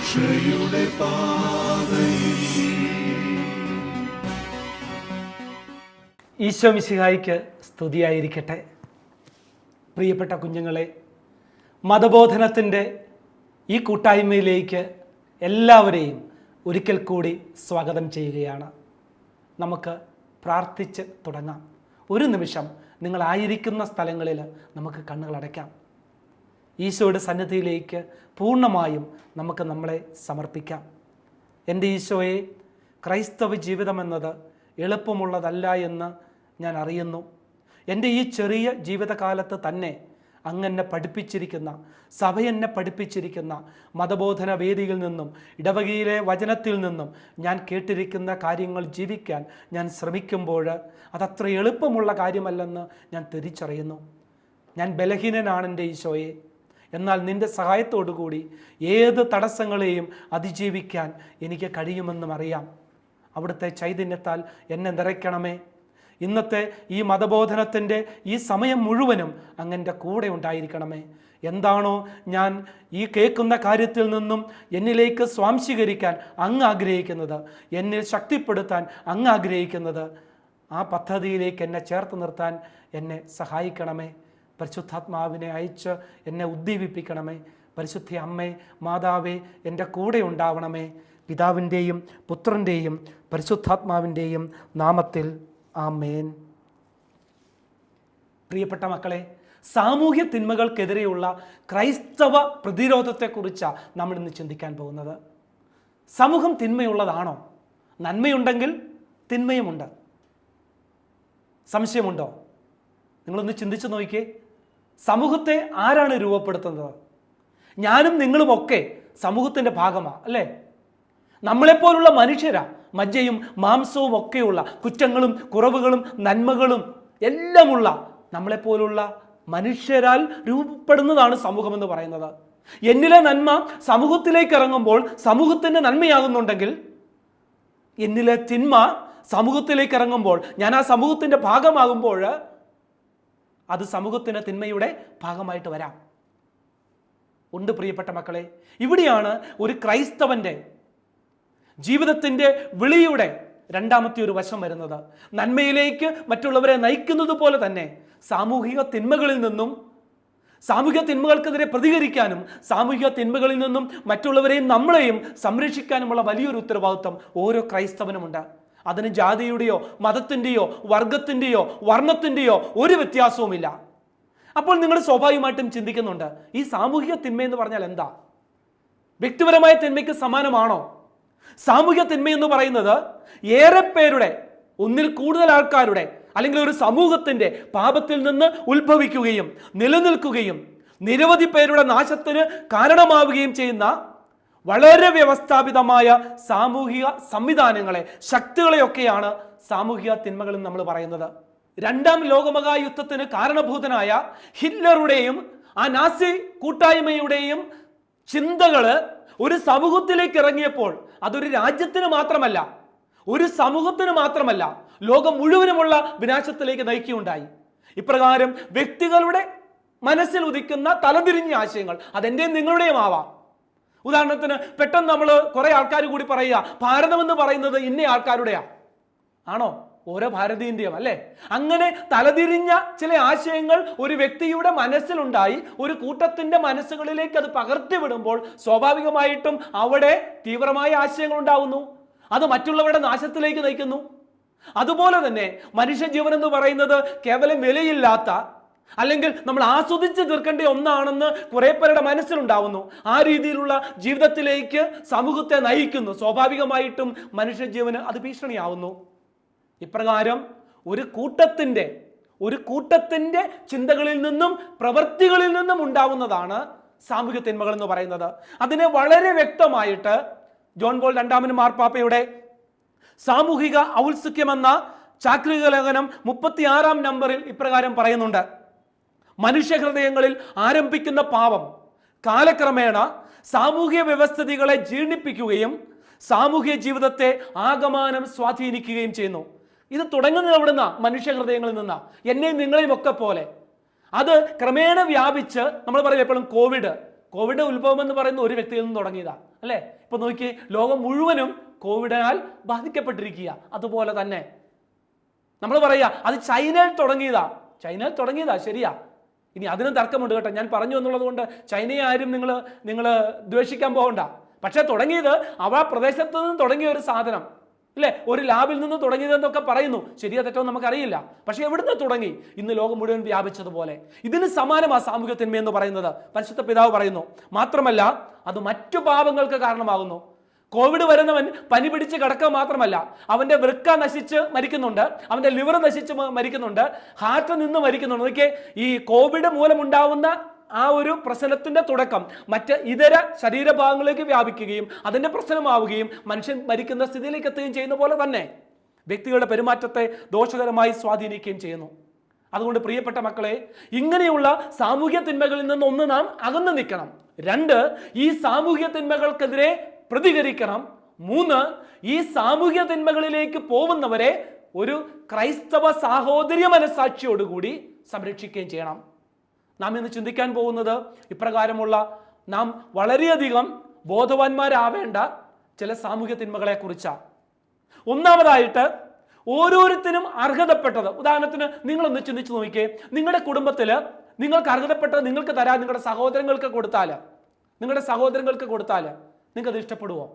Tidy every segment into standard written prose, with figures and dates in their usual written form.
രക്ഷയുടെ പാതയിൽ. ഈശോ മിശിഹായിക്ക് സ്തുതിയായിരിക്കട്ടെ. പ്രിയപ്പെട്ട കുഞ്ഞുങ്ങളെ, മതബോധനത്തിൻ്റെ ഈ കൂട്ടായ്മയിലേക്ക് എല്ലാവരെയും ഒരിക്കൽ കൂടി സ്വാഗതം ചെയ്യുകയാണ്. നമുക്ക് പ്രാർത്ഥിച്ച് തുടങ്ങാം. ഒരു നിമിഷം നിങ്ങളായിരിക്കുന്ന സ്ഥലങ്ങളിൽ നമുക്ക് കണ്ണുകളടയ്ക്കാം. ഈശോയുടെ സന്നിധിയിലേക്ക് പൂർണ്ണമായും നമുക്ക് നമ്മളെ സമർപ്പിക്കാം. എൻ്റെ ഈശോയെ, ക്രൈസ്തവ ജീവിതമെന്നത് എളുപ്പമുള്ളതല്ല എന്ന് ഞാൻ അറിയുന്നു. എൻ്റെ ഈ ചെറിയ ജീവിതകാലത്ത് തന്നെ അങ്ങെന്നെ പഠിപ്പിച്ചിരിക്കുന്ന, സഭ എന്നെ പഠിപ്പിച്ചിരിക്കുന്ന മതബോധന വേദിയിൽ നിന്നും ഇടവകയിലെ വചനത്തിൽ നിന്നും ഞാൻ കേട്ടിരിക്കുന്ന കാര്യങ്ങൾ ജീവിക്കാൻ ഞാൻ ശ്രമിക്കുമ്പോൾ അതത്ര എളുപ്പമുള്ള കാര്യമല്ലെന്ന് ഞാൻ തിരിച്ചറിയുന്നു. ഞാൻ ബലഹീനനാണ് എൻ്റെ ഈശോയെ. എന്നാൽ നിൻ്റെ സഹായത്തോടു കൂടി ഏത് തടസ്സങ്ങളെയും അതിജീവിക്കാൻ എനിക്ക് കഴിയുമെന്നും അറിയാം. അവിടുത്തെ ചൈതന്യത്താൽ എന്നെ നിറയ്ക്കണമേ. ഇന്നത്തെ ഈ മതബോധനത്തിൻ്റെ ഈ സമയം മുഴുവനും അങ്ങൻ്റെ കൂടെ ഉണ്ടായിരിക്കണമേ. എന്താണോ ഞാൻ ഈ കേൾക്കുന്ന കാര്യത്തിൽ നിന്നും എന്നിലേക്ക് സ്വാംശീകരിക്കാൻ അങ്ങ് ആഗ്രഹിക്കുന്നത്, എന്നിൽ ശക്തിപ്പെടുത്താൻ അങ്ങ് ആഗ്രഹിക്കുന്നത്, ആ പദ്ധതിയിലേക്ക് എന്നെ ചേർത്ത് നിർത്താൻ എന്നെ സഹായിക്കണമേ. പരിശുദ്ധാത്മാവിനെ അയച്ച് എന്നെ ഉദ്ദീപിപ്പിക്കണമേ. പരിശുദ്ധ അമ്മേ, മാതാവേ, എൻ്റെ കൂടെ ഉണ്ടാവണമേ. പിതാവിൻ്റെയും പുത്രൻ്റെയും പരിശുദ്ധാത്മാവിൻ്റെയും നാമത്തിൽ ആമേൻ. പ്രിയപ്പെട്ട മക്കളെ, സാമൂഹ്യ തിന്മകൾക്കെതിരെയുള്ള ക്രൈസ്തവ പ്രതിരോധത്തെക്കുറിച്ചാണ് നമ്മൾ ഇന്ന് ചിന്തിക്കാൻ പോകുന്നത്. സമൂഹം തിന്മയുള്ളതാണോ? നന്മയുണ്ടെങ്കിൽ തിന്മയുമുണ്ട്. സംശയമുണ്ടോ? നിങ്ങളൊന്ന് ചിന്തിച്ചു നോക്കിക്കേ. സമൂഹത്തെ ആരാണ് രൂപപ്പെടുത്തുന്നത്? ഞാനും നിങ്ങളുമൊക്കെ സമൂഹത്തിൻ്റെ ഭാഗമാണ്, അല്ലേ? നമ്മളെപ്പോലുള്ള മനുഷ്യരാ, മജ്ജയും മാംസവും ഒക്കെയുള്ള, കുറ്റങ്ങളും കുറവുകളും നന്മകളും എല്ലാമുള്ള നമ്മളെപ്പോലുള്ള മനുഷ്യരാൽ രൂപപ്പെടുന്നതാണ് സമൂഹം എന്ന് പറയുന്നത്. എന്നിലെ നന്മ സമൂഹത്തിലേക്ക് ഇറങ്ങുമ്പോൾ സമൂഹത്തിൻ്റെ നന്മയാകുന്നുണ്ടെങ്കിൽ, എന്നിലെ തിന്മ സമൂഹത്തിലേക്ക് ഇറങ്ങുമ്പോൾ, ഞാൻ ആ സമൂഹത്തിൻ്റെ ഭാഗമാകുമ്പോൾ അത് സമൂഹത്തിന് തിന്മയുടെ ഭാഗമായിട്ട് വരാം. ഉണ്ട് പ്രിയപ്പെട്ട മക്കളെ. ഇവിടെയാണ് ഒരു ക്രൈസ്തവൻ്റെ ജീവിതത്തിൻ്റെ വിളിയുടെ രണ്ടാമത്തെ ഒരു വശം വരുന്നത്. നന്മയിലേക്ക് മറ്റുള്ളവരെ നയിക്കുന്നത് പോലെ തന്നെ സാമൂഹിക തിന്മകളിൽ നിന്നും, സാമൂഹിക തിന്മകൾക്കെതിരെ പ്രതികരിക്കാനും സാമൂഹിക തിന്മകളിൽ നിന്നും മറ്റുള്ളവരെയും നമ്മളെയും സംരക്ഷിക്കാനുമുള്ള വലിയൊരു ഉത്തരവാദിത്വം ഓരോ ക്രൈസ്തവനുമുണ്ട്. അതിന് ജാതിയുടെയോ മതത്തിൻ്റെയോ വർഗത്തിൻ്റെയോ വർണ്ണത്തിൻ്റെയോ ഒരു വ്യത്യാസവുമില്ല. അപ്പോൾ നിങ്ങൾ സ്വാഭാവികമായിട്ടും ചിന്തിക്കുന്നുണ്ട്, ഈ സാമൂഹിക തിന്മ എന്ന് പറഞ്ഞാൽ എന്താ? വ്യക്തിപരമായ തിന്മയ്ക്ക് സമാനമാണോ? സാമൂഹിക തിന്മ എന്ന് പറയുന്നത് ഏറെ പേരുടെ, ഒന്നിൽ കൂടുതൽ ആൾക്കാരുടെ, അല്ലെങ്കിൽ ഒരു സമൂഹത്തിന്റെ പാപത്തിൽ നിന്ന് ഉത്ഭവിക്കുകയും നിലനിൽക്കുകയും നിരവധി പേരുടെ നാശത്തിന് കാരണമാവുകയും ചെയ്യുന്ന വളരെ വ്യവസ്ഥാപിതമായ സാമൂഹിക സംവിധാനങ്ങളെ, ശക്തികളെയൊക്കെയാണ് സാമൂഹിക തിന്മകൾ നമ്മൾ പറയുന്നത്. രണ്ടാം ലോകമഹായുദ്ധത്തിന് കാരണഭൂതനായ ഹിറ്റ്ലറുടെയും ആ നാസി കൂട്ടായ്മയുടെയും ചിന്തകള് ഒരു സമൂഹത്തിലേക്ക് ഇറങ്ങിയപ്പോൾ അതൊരു രാജ്യത്തിന് മാത്രമല്ല, ഒരു സമൂഹത്തിന് മാത്രമല്ല, ലോകം മുഴുവനുമുള്ള വിനാശത്തിലേക്ക് നയിക്കുകയുണ്ടായി. ഇപ്രകാരം വ്യക്തികളുടെ മനസ്സിൽ ഉദിക്കുന്ന തലതിരിഞ്ഞ ആശയങ്ങൾ അതെന്റെയും നിങ്ങളുടെയും ആവാം. ഉദാഹരണത്തിന് പെട്ടെന്ന് നമ്മൾ കുറെ ആൾക്കാർ കൂടി പറയുക, ഭാരതം എന്ന് പറയുന്നത് ഇന്ന ആൾക്കാരുടെയാ. ആണോ? ഓരോ ഭാരതീയന്റെയും, അല്ലേ? അങ്ങനെ തലതിരിഞ്ഞ ചില ആശയങ്ങൾ ഒരു വ്യക്തിയുടെ മനസ്സിലുണ്ടായി ഒരു കൂട്ടത്തിന്റെ മനസ്സുകളിലേക്ക് അത് പകർത്തിവിടുമ്പോൾ സ്വാഭാവികമായിട്ടും അവിടെ തീവ്രമായ ആശയങ്ങൾ ഉണ്ടാവുന്നു. അത് മറ്റുള്ളവരുടെ നാശത്തിലേക്ക് നയിക്കുന്നു. അതുപോലെ തന്നെ മനുഷ്യജീവൻ എന്ന് പറയുന്നത് കേവലം വിലയില്ലാത്ത, അല്ലെങ്കിൽ നമ്മൾ ആസ്വദിച്ച് തീർക്കേണ്ട ഒന്നാണെന്ന് കുറെ പേരുടെ മനസ്സിലുണ്ടാവുന്നു. ആ രീതിയിലുള്ള ജീവിതത്തിലേക്ക് സമൂഹത്തെ നയിക്കുന്നു. സ്വാഭാവികമായിട്ടും മനുഷ്യജീവന് അത് ഭീഷണിയാവുന്നു. ഇപ്രകാരം ഒരു കൂട്ടത്തിന്റെ ചിന്തകളിൽ നിന്നും പ്രവൃത്തികളിൽ നിന്നും ഉണ്ടാവുന്നതാണ് സാമൂഹ്യ തിന്മകൾ എന്ന് പറയുന്നത്. അതിനെ വളരെ വ്യക്തമായിട്ട് ജോൺ പോൾ രണ്ടാമൻ മാർപ്പാപ്പയുടെ സാമൂഹിക ഔത്സുക്യമെന്ന ചാക്രിക ലേഖനം 36-ാം നമ്പറിൽ ഇപ്രകാരം പറയുന്നുണ്ട്: മനുഷ്യഹൃദയങ്ങളിൽ ആരംഭിക്കുന്ന പാപം കാലക്രമേണ സാമൂഹ്യ വ്യവസ്ഥിതികളെ ജീർണിപ്പിക്കുകയും സാമൂഹ്യ ജീവിതത്തെ ആകമാനം സ്വാധീനിക്കുകയും ചെയ്യുന്നു. ഇത് തുടങ്ങുന്നത് എവിടുന്ന? മനുഷ്യഹൃദയങ്ങളിൽ നിന്നാ, എന്നെയും നിങ്ങളെയും ഒക്കെ പോലെ. അത് ക്രമേണ വ്യാപിച്ച്, നമ്മൾ പറയും എപ്പോഴും കോവിഡ് ഉത്ഭവം എന്ന് പറയുന്ന ഒരു വ്യക്തിയിൽ നിന്ന് തുടങ്ങിയതാണ്, അല്ലേ? ഇപ്പൊ നോക്കി, ലോകം മുഴുവനും കോവിഡിനാൽ ബാധിക്കപ്പെട്ടിരിക്കുക. അതുപോലെ തന്നെ നമ്മൾ പറയുക അത് ചൈനയിൽ തുടങ്ങിയതാ, ശരിയാ. ഇനി അതിനും തർക്കമുണ്ട് കേട്ടോ. ഞാൻ പറഞ്ഞു എന്നുള്ളത് കൊണ്ട് ചൈനയെ ആരും നിങ്ങൾ ദ്വേഷിക്കാൻ പോകണ്ട. പക്ഷെ തുടങ്ങിയത് അവ പ്രദേശത്ത് നിന്ന് തുടങ്ങിയ ഒരു സാധനം, അല്ലേ? ഒരു ലാബിൽ നിന്ന് തുടങ്ങിയതെന്നൊക്കെ പറയുന്നു. ശരിയോ തെറ്റോ നമുക്കറിയില്ല. പക്ഷെ എവിടുന്ന് തുടങ്ങി? ഇന്ന് ലോകം മുഴുവൻ വ്യാപിച്ചതുപോലെ. ഇതിന് സമാനമാണ് സാമൂഹ്യ തിന്മ എന്ന് പറയുന്നത്. പരിശുദ്ധ പിതാവ് പറയുന്നു. മാത്രമല്ല, അത് മറ്റു പാപങ്ങൾക്ക് കാരണമാകുന്നു. കോവിഡ് വരുന്നവൻ പനി പിടിച്ച് കിടക്കുക മാത്രമല്ല, അവന്റെ വൃക്ക നശിച്ച് മരിക്കുന്നുണ്ട്, അവന്റെ ലിവർ നശിച്ച് മരിക്കുന്നുണ്ട്, ഹാർട്ട് നിന്ന് മരിക്കുന്നുണ്ട്. നോക്കിയേ, ഈ കോവിഡ് മൂലമുണ്ടാവുന്ന ആ ഒരു പ്രശ്നത്തിന്റെ തുടക്കം മറ്റ് ഇതര ശരീരഭാഗങ്ങളിലേക്ക് വ്യാപിക്കുകയും അതിന്റെ പ്രശ്നമാവുകയും മനുഷ്യൻ മരിക്കുന്ന സ്ഥിതിയിലേക്ക് എത്തുകയും ചെയ്യുന്ന പോലെ തന്നെ വ്യക്തികളുടെ പെരുമാറ്റത്തെ ദോഷകരമായി സ്വാധീനിക്കുകയും ചെയ്യുന്നു. അതുകൊണ്ട് പ്രിയപ്പെട്ട മക്കളെ, ഇങ്ങനെയുള്ള സാമൂഹ്യ തിന്മകളിൽ നിന്ന് ഒന്ന് നാം അകന്നു നിൽക്കണം. 2, ഈ സാമൂഹ്യ തിന്മകൾക്കെതിരെ പ്രതികരിക്കണം. 3, ഈ സാമൂഹ്യ തിന്മകളിലേക്ക് പോകുന്നവരെ ഒരു ക്രൈസ്തവ സാഹോദര്യ മനസാക്ഷിയോടുകൂടി സംരക്ഷിക്കുകയും ചെയ്യണം. നാം ഇന്ന് ചിന്തിക്കാൻ പോകുന്നത് ഇപ്രകാരമുള്ള നാം വളരെയധികം ബോധവാന്മാരാവേണ്ട ചില സാമൂഹ്യ തിന്മകളെ കുറിച്ചാണ്. ഒന്നാമതായിട്ട്, ഓരോരുത്തരും അർഹതപ്പെട്ടത്. ഉദാഹരണത്തിന് നിങ്ങളൊന്ന് ചിന്തിച്ചു നോക്കിയേ, നിങ്ങളുടെ കുടുംബത്തിൽ നിങ്ങൾക്ക് അർഹതപ്പെട്ടത് നിങ്ങൾക്ക് തരാൻ നിങ്ങളുടെ സഹോദരങ്ങൾക്ക് കൊടുത്താൽ നിങ്ങൾക്ക് അത് ഇഷ്ടപ്പെടുവോ?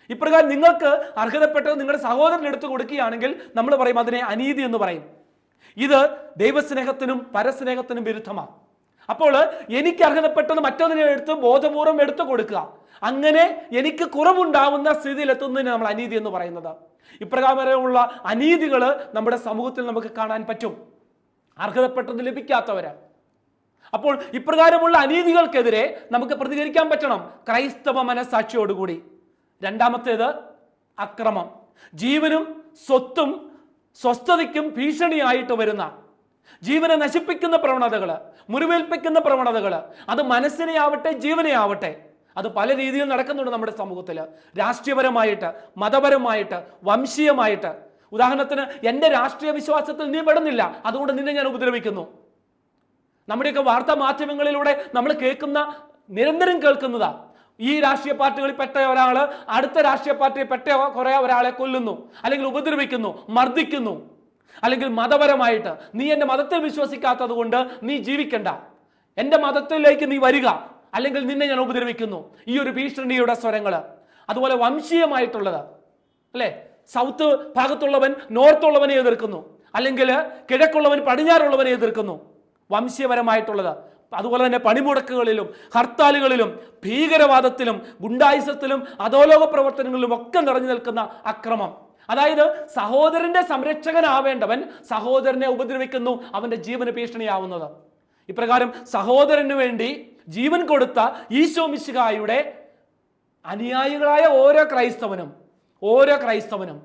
ഇപ്രകാരം നിങ്ങൾക്ക് അർഹതപ്പെട്ടത് നിങ്ങളുടെ സഹോദരൻ എടുത്ത് കൊടുക്കുകയാണെങ്കിൽ നമ്മൾ പറയും അതിനെ അനീതി എന്ന് പറയും. ഇത് ദൈവസ്നേഹത്തിനും പരസ്നേഹത്തിനും വിരുദ്ധമാണ്. അപ്പോൾ എനിക്ക് അർഹതപ്പെട്ടത് മറ്റൊന്നിനെ എടുത്ത് ബോധപൂർവം എടുത്തു കൊടുക്കുക, അങ്ങനെ എനിക്ക് കുറവുണ്ടാവുന്ന സ്ഥിതിയിലെത്തുന്നതിന് നമ്മൾ അനീതി എന്ന് പറയുന്നത്. ഇപ്രകാരമുള്ള അനീതികൾ നമ്മുടെ സമൂഹത്തിൽ നമുക്ക് കാണാൻ പറ്റും. അർഹതപ്പെട്ടത് ലഭിക്കാത്തവര്. അപ്പോൾ ഇപ്രകാരമുള്ള അനീതികൾക്കെതിരെ നമുക്ക് പ്രതികരിക്കാൻ പറ്റണം ക്രൈസ്തവ മനസാക്ഷിയോടുകൂടി. 2, അക്രമം. ജീവനും സ്വത്തും സ്വസ്ഥതയ്ക്കും ഭീഷണിയായിട്ട് വരുന്ന, ജീവനെ നശിപ്പിക്കുന്ന പ്രവണതകൾ, മുറിവേൽപ്പിക്കുന്ന പ്രവണതകൾ, അത് മനസ്സിനെ ആവട്ടെ ജീവനെ ആവട്ടെ, അത് പല രീതിയിൽ നടക്കുന്നുണ്ട് നമ്മുടെ സമൂഹത്തിൽ. രാഷ്ട്രീയപരമായിട്ട്, മതപരമായിട്ട്, വംശീയമായിട്ട്. ഉദാഹരണത്തിന്, എൻ്റെ രാഷ്ട്രീയ വിശ്വാസത്തിൽ നീ പെടുന്നില്ല, അതുകൊണ്ട് നിന്നെ ഞാൻ ഉപദ്രവിക്കുന്നു. നമ്മുടെയൊക്കെ വാർത്താ മാധ്യമങ്ങളിലൂടെ നമ്മൾ നിരന്തരം കേൾക്കുന്നതാ. ഈ രാഷ്ട്രീയ പാർട്ടികളിൽ പെട്ട ഒരാൾ അടുത്ത രാഷ്ട്രീയ പാർട്ടിയിൽ പെട്ട കുറെ ഒരാളെ കൊല്ലുന്നു, അല്ലെങ്കിൽ ഉപദ്രവിക്കുന്നു, മർദ്ദിക്കുന്നു. അല്ലെങ്കിൽ മതപരമായിട്ട്, നീ എൻ്റെ മതത്തിൽ വിശ്വസിക്കാത്തത് കൊണ്ട് നീ ജീവിക്കണ്ട, എൻ്റെ മതത്തിലേക്ക് നീ വരിക, അല്ലെങ്കിൽ നിന്നെ ഞാൻ ഉപദ്രവിക്കുന്നു. ഈ ഒരു ഭീഷണിയുടെ സ്വരങ്ങൾ. അതുപോലെ വംശീയമായിട്ടുള്ളത്, അല്ലേ? സൗത്ത് ഭാഗത്തുള്ളവൻ നോർത്തുള്ളവനെ എതിർക്കുന്നു, അല്ലെങ്കിൽ കിഴക്കുള്ളവൻ പടിഞ്ഞാറുള്ളവനെ എതിർക്കുന്നു. വംശീയപരമായിട്ടുള്ളത്. അതുപോലെ തന്നെ പണിമുടക്കുകളിലും ഹർത്താലുകളിലും ഭീകരവാദത്തിലും ഗുണ്ടായിസത്തിലും അധോലോക പ്രവർത്തനങ്ങളിലും ഒക്കെ നിറഞ്ഞു നിൽക്കുന്ന അക്രമം. അതായത് സഹോദരന്റെ സംരക്ഷകനാവേണ്ടവൻ സഹോദരനെ ഉപദ്രവിക്കുന്നു, അവന്റെ ജീവന് ഭീഷണിയാവുന്നത്. ഇപ്രകാരം സഹോദരന് വേണ്ടി ജീവൻ കൊടുത്ത ഈശോ മിശിഹായുടെ അനുയായികളായ ഓരോ ക്രൈസ്തവനും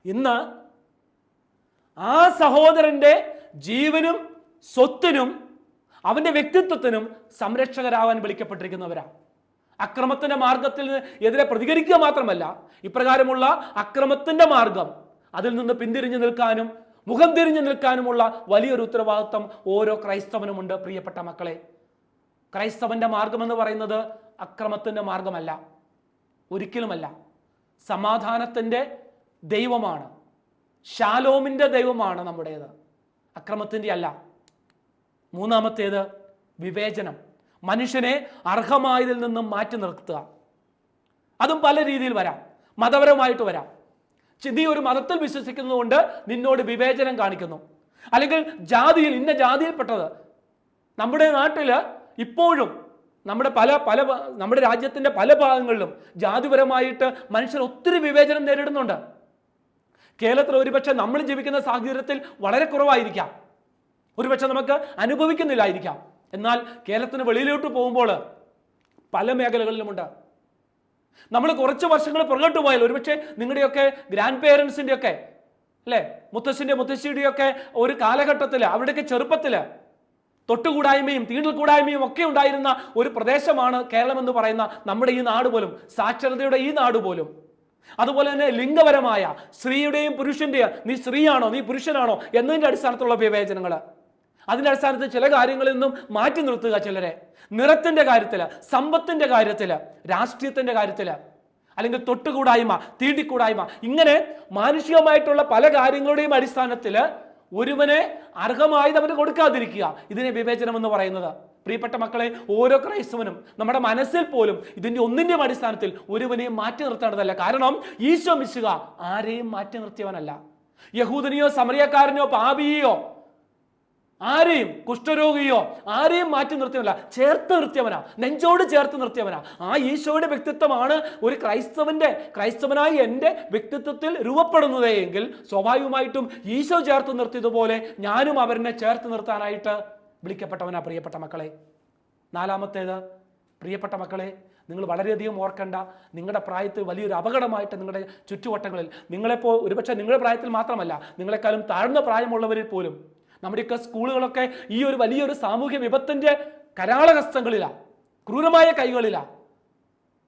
ഇന്ന് ആ സഹോദരന്റെ ജീവനും സ്വത്തിനും അവന്റെ വ്യക്തിത്വത്തിനും സംരക്ഷകരാവാൻ വിളിക്കപ്പെട്ടിരിക്കുന്നവരാണ്. അക്രമത്തിന്റെ മാർഗത്തിൽ എതിരെ പ്രതികരിക്കുക മാത്രമല്ല, ഇപ്രകാരമുള്ള അക്രമത്തിന്റെ മാർഗം അതിൽ നിന്ന് പിന്തിരിഞ്ഞു നിൽക്കാനും മുഖം തിരിഞ്ഞു നിൽക്കാനുമുള്ള വലിയൊരു ഉത്തരവാദിത്വം ഓരോ ക്രൈസ്തവനുമുണ്ട്. പ്രിയപ്പെട്ട മക്കളെ, ക്രൈസ്തവന്റെ മാർഗം എന്ന് പറയുന്നത് അക്രമത്തിന്റെ മാർഗമല്ല, ഒരിക്കലുമല്ല. സമാധാനത്തിന്റെ ദൈവമാണ്, ശാലോമിന്റെ ദൈവമാണ് നമ്മുടേത്, അക്രമത്തിന്റെ അല്ല. 3, വിവേചനം. മനുഷ്യനെ അർഹമായതിൽ നിന്നും മാറ്റി നിർത്തുക. അതും പല രീതിയിൽ വരാം. മതപരമായിട്ട് വരാം. നീ ഒരു മതത്തിൽ വിശ്വസിക്കുന്നത് കൊണ്ട് നിന്നോട് വിവേചനം കാണിക്കുന്നു, അല്ലെങ്കിൽ ജാതിയിൽ ഇന്ന ജാതിയിൽപ്പെട്ടത്. നമ്മുടെ നാട്ടിൽ ഇപ്പോഴും നമ്മുടെ രാജ്യത്തിന്റെ പല ഭാഗങ്ങളിലും ജാതിപരമായിട്ട് മനുഷ്യർ ഒത്തിരി വിവേചനം നേരിടുന്നുണ്ട്. കേരളത്തിൽ ഒരുപക്ഷെ നമ്മൾ ജീവിക്കുന്ന സാഹചര്യത്തിൽ വളരെ കുറവായിരിക്കാം, ഒരുപക്ഷെ നമുക്ക് അനുഭവിക്കുന്നില്ലായിരിക്കാം. എന്നാൽ കേരളത്തിന് വെളിയിലോട്ട് പോകുമ്പോൾ പല മേഖലകളിലുമുണ്ട്. നമ്മൾ കുറച്ച് വർഷങ്ങൾ പുറകോട്ട് പോയാൽ ഒരുപക്ഷെ നിങ്ങളുടെയൊക്കെ ഗ്രാൻഡ് പേരൻസിൻ്റെ ഒക്കെ, അല്ലേ, മുത്തശ്ശിയുടെയൊക്കെ ഒരു കാലഘട്ടത്തിൽ, അവരുടെയൊക്കെ ചെറുപ്പത്തിൽ തൊട്ടുകൂടായ്മയും തീണ്ടൽക്കൂടായ്മയും ഒക്കെ ഉണ്ടായിരുന്ന ഒരു പ്രദേശമാണ് കേരളം എന്ന് പറയുന്ന നമ്മുടെ ഈ നാട് പോലും, സാക്ഷരതയുടെ ഈ നാട് പോലും. അതുപോലെ തന്നെ ലിംഗപരമായ സ്ത്രീയുടെയും പുരുഷന്റെയും, നീ സ്ത്രീയാണോ നീ പുരുഷനാണോ എന്നതിൻ്റെ അടിസ്ഥാനത്തിലുള്ള വിവേചനങ്ങൾ, അതിന്റെ അടിസ്ഥാനത്തിൽ ചില കാര്യങ്ങളിൽ നിന്നും മാറ്റി നിർത്തുക ചിലരെ. നിറത്തിന്റെ കാര്യത്തില്, സമ്പത്തിന്റെ കാര്യത്തില്, രാഷ്ട്രീയത്തിന്റെ കാര്യത്തില്, അല്ലെങ്കിൽ തൊട്ടുകൂടായ്മ, തീണ്ടിക്കൂടായ്മ, ഇങ്ങനെ മാനുഷികമായിട്ടുള്ള പല കാര്യങ്ങളുടെയും അടിസ്ഥാനത്തില് ഒരുവനെ അർഹമായത് അവന് കൊടുക്കാതിരിക്കുക. ഇതിനെ വിവേചനം എന്ന് പറയുന്നത്. പ്രിയപ്പെട്ട മക്കളെ, ഓരോ ക്രൈസ്തവനും നമ്മുടെ മനസ്സിൽ പോലും ഇതിന്റെ ഒന്നിന്റെയും അടിസ്ഥാനത്തിൽ ഒരുവനെയും മാറ്റി നിർത്തേണ്ടതല്ല. കാരണം ഈശോ മിശിഹ ആരെയും മാറ്റി നിർത്തിയവനല്ല. യഹൂദനെയോ സമറിയക്കാരനെയോ പാപിയെയോ ആരെയും, കുഷ്ഠരോഗിയോ ആരെയും മാറ്റി നിർത്തിയവനല്ല, ചേർത്ത് നിർത്തിയവനാ, നെഞ്ചോട് ചേർത്ത് നിർത്തിയവനാ. ആ ഈശോയുടെ വ്യക്തിത്വമാണ് ഒരു ക്രൈസ്തവനായി എൻ്റെ വ്യക്തിത്വത്തിൽ രൂപപ്പെടുന്നത് എങ്കിൽ സ്വാഭാവികമായിട്ടും ഈശോ ചേർത്ത് നിർത്തിയതുപോലെ ഞാനും അവരെ ചേർത്ത് നിർത്താനായിട്ട് വിളിക്കപ്പെട്ടവനാ. പ്രിയപ്പെട്ട മക്കളെ, നാലാമത്തേത്, പ്രിയപ്പെട്ട മക്കളെ, നിങ്ങൾ വളരെയധികം ഓർക്കേണ്ട, നിങ്ങളുടെ പ്രായത്തിൽ വലിയൊരു അപകടമായിട്ട് നിങ്ങളുടെ ചുറ്റുവട്ടങ്ങളിൽ, നിങ്ങളെപ്പോൾ ഒരുപക്ഷെ നിങ്ങളുടെ പ്രായത്തിൽ മാത്രമല്ല, നിങ്ങളെക്കാളും താഴ്ന്ന പ്രായമുള്ളവരിൽ പോലും, നമ്മുടെയൊക്കെ സ്കൂളുകളൊക്കെ ഈ ഒരു വലിയൊരു സാമൂഹ്യ വിപത്തിന്റെ കരാളഹസ്തങ്ങളിലാണ്, ക്രൂരമായ കൈകളിലാണ്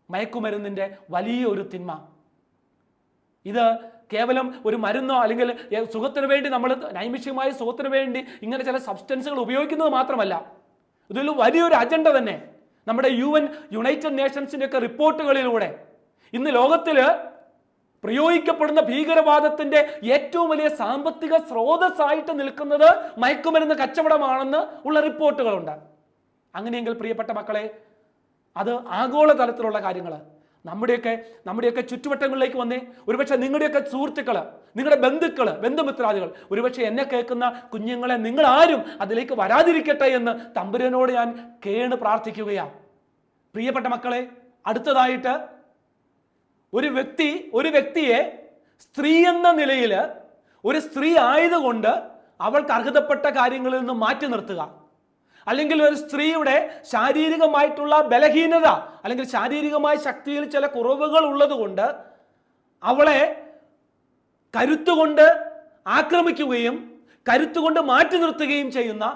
മയക്കുമരുന്നിന്റെ വലിയൊരു തിന്മ. ഇത് കേവലം ഒരു മരുന്നോ അല്ലെങ്കിൽ സുഖത്തിന് വേണ്ടി നമ്മൾ നൈമിഷികമായ സുഖത്തിന് വേണ്ടി ഇങ്ങനെ ചില സബ്സ്റ്റൻസുകൾ ഉപയോഗിക്കുന്നത് മാത്രമല്ല, ഇതിൽ വലിയൊരു അജണ്ട തന്നെ. നമ്മുടെ യുണൈറ്റഡ് നേഷൻസിന്റെ ഒക്കെ റിപ്പോർട്ടുകളിലൂടെ ഇന്ന് ലോകത്തില് പ്രയോഗിക്കപ്പെടുന്ന ഭീകരവാദത്തിന്റെ ഏറ്റവും വലിയ സാമ്പത്തിക സ്രോതസ്സായിട്ട് നിൽക്കുന്നത് മയക്കുമരുന്ന് കച്ചവടമാണെന്ന് ഉള്ള റിപ്പോർട്ടുകളുണ്ട്. അങ്ങനെയെങ്കിൽ പ്രിയപ്പെട്ട മക്കളെ, അത് ആഗോളതലത്തിലുള്ള കാര്യങ്ങൾ നമ്മുടെയൊക്കെ ചുറ്റുവട്ടങ്ങളിലേക്ക് വന്നേ. ഒരുപക്ഷെ നിങ്ങളുടെയൊക്കെ സുഹൃത്തുക്കള്, നിങ്ങളുടെ ബന്ധുമിത്രാദികൾ, ഒരുപക്ഷെ എന്നെ കേൾക്കുന്ന കുഞ്ഞുങ്ങളെ നിങ്ങൾ ആരും അതിലേക്ക് വരാതിരിക്കട്ടെ എന്ന് തമ്പുരാനോട് ഞാൻ കേണ് പ്രാർത്ഥിക്കുകയാണ്. പ്രിയപ്പെട്ട മക്കളെ, അടുത്തതായിട്ട് ഒരു വ്യക്തിയെ സ്ത്രീ എന്ന നിലയിൽ, ഒരു സ്ത്രീ ആയതുകൊണ്ട് അവൾക്ക് അർഹതപ്പെട്ട കാര്യങ്ങളിൽ നിന്ന് മാറ്റി നിർത്തുക, അല്ലെങ്കിൽ ഒരു സ്ത്രീയുടെ ശാരീരികമായിട്ടുള്ള ബലഹീനത അല്ലെങ്കിൽ ശാരീരികമായ ശക്തിയിൽ ചില കുറവുകൾ ഉള്ളത് കൊണ്ട് അവളെ കരുത്തുകൊണ്ട് ആക്രമിക്കുകയും കരുത്തുകൊണ്ട് മാറ്റി നിർത്തുകയും ചെയ്യുന്ന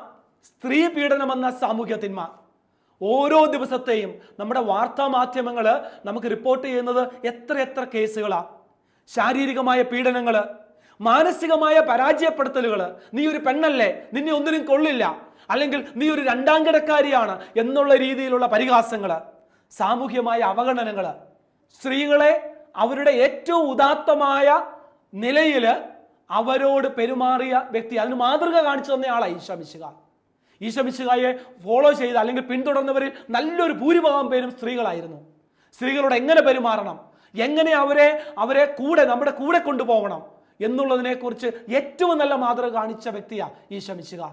സ്ത്രീ പീഡനമെന്ന സാമൂഹ്യ തിന്മ ഓരോ ദിവസത്തെയും നമ്മുടെ വാർത്താ മാധ്യമങ്ങൾ നമുക്ക് റിപ്പോർട്ട് ചെയ്യുന്നത് എത്ര കേസുകളാണ്. ശാരീരികമായ പീഡനങ്ങൾ, മാനസികമായ പരാജയപ്പെടുത്തലുകൾ, നീ ഒരു പെണ്ണല്ലേ, നിന്നെ ഒന്നിനും കൊള്ളില്ല, അല്ലെങ്കിൽ നീ ഒരു രണ്ടാം കിടക്കാരിയാണ് എന്നുള്ള രീതിയിലുള്ള പരിഹാസങ്ങൾ, സാമൂഹ്യമായ അവഗണനകൾ, സ്ത്രീകളെ അവരുടെ ഏറ്റവും ഉദാത്തമായ നിലയിൽ അവരോട് പെരുമാറിയ വ്യക്തി, അതിന് മാതൃക കാണിച്ചു തന്നയാളാണ് ഈശോ മിശിഹായെ ഫോളോ ചെയ്ത് അല്ലെങ്കിൽ പിന്തുടർന്നവരിൽ നല്ലൊരു ഭൂരിഭാഗം പേരും സ്ത്രീകളായിരുന്നു. സ്ത്രീകളോട് എങ്ങനെ പെരുമാറണം, എങ്ങനെ അവരെ നമ്മുടെ കൂടെ കൊണ്ടുപോകണം എന്നുള്ളതിനെ കുറിച്ച് ഏറ്റവും നല്ല മാതൃക കാണിച്ച വ്യക്തിയാണ് ഈശോ മിശിഹ.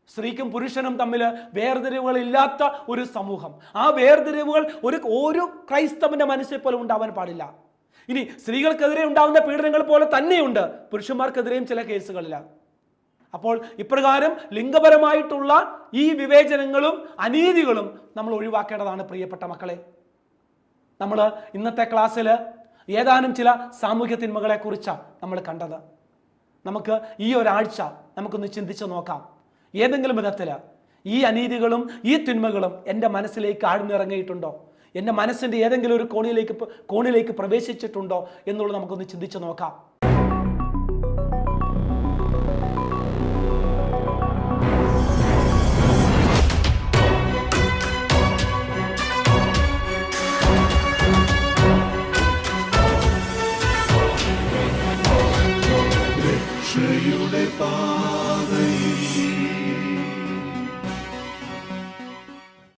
സ്ത്രീക്കും പുരുഷനും തമ്മിൽ വേർതിരിവുകൾ ഇല്ലാത്ത ഒരു സമൂഹം, ആ വേർതിരിവുകൾ ഒരു ക്രൈസ്തവന്റെ മനസ്സിൽ പോലും ഉണ്ടാവാൻ പാടില്ല. ഇനി സ്ത്രീകൾക്കെതിരെ ഉണ്ടാവുന്ന പീഡനങ്ങൾ പോലെ തന്നെയുണ്ട് പുരുഷന്മാർക്കെതിരെയും ചില കേസുകളിലാണ്. അപ്പോൾ ഇപ്രകാരം ലിംഗപരമായിട്ടുള്ള ഈ വിവേചനങ്ങളും അനീതികളും നമ്മൾ ഒഴിവാക്കേണ്ടതാണ്. പ്രിയപ്പെട്ട മക്കളെ, നമ്മൾ ഇന്നത്തെ ക്ലാസ്സിൽ ഏതാനും ചില സാമൂഹ്യ തിന്മകളെ കുറിച്ചാണ് നമ്മൾ കണ്ടത്. നമുക്ക് ഈ ഒരാഴ്ച നമുക്കൊന്ന് ചിന്തിച്ചു നോക്കാം. ഏതെങ്കിലും വിധത്തിൽ ഈ അനീതികളും ഈ തിന്മകളും എൻ്റെ മനസ്സിലേക്ക് ആഴ്ന്നിറങ്ങിയിട്ടുണ്ടോ, എൻ്റെ മനസ്സിൻ്റെ ഏതെങ്കിലും ഒരു കോണിലേക്ക് പ്രവേശിച്ചിട്ടുണ്ടോ എന്നുള്ളത് നമുക്കൊന്ന് ചിന്തിച്ചു നോക്കാം. രക്ഷയുടെ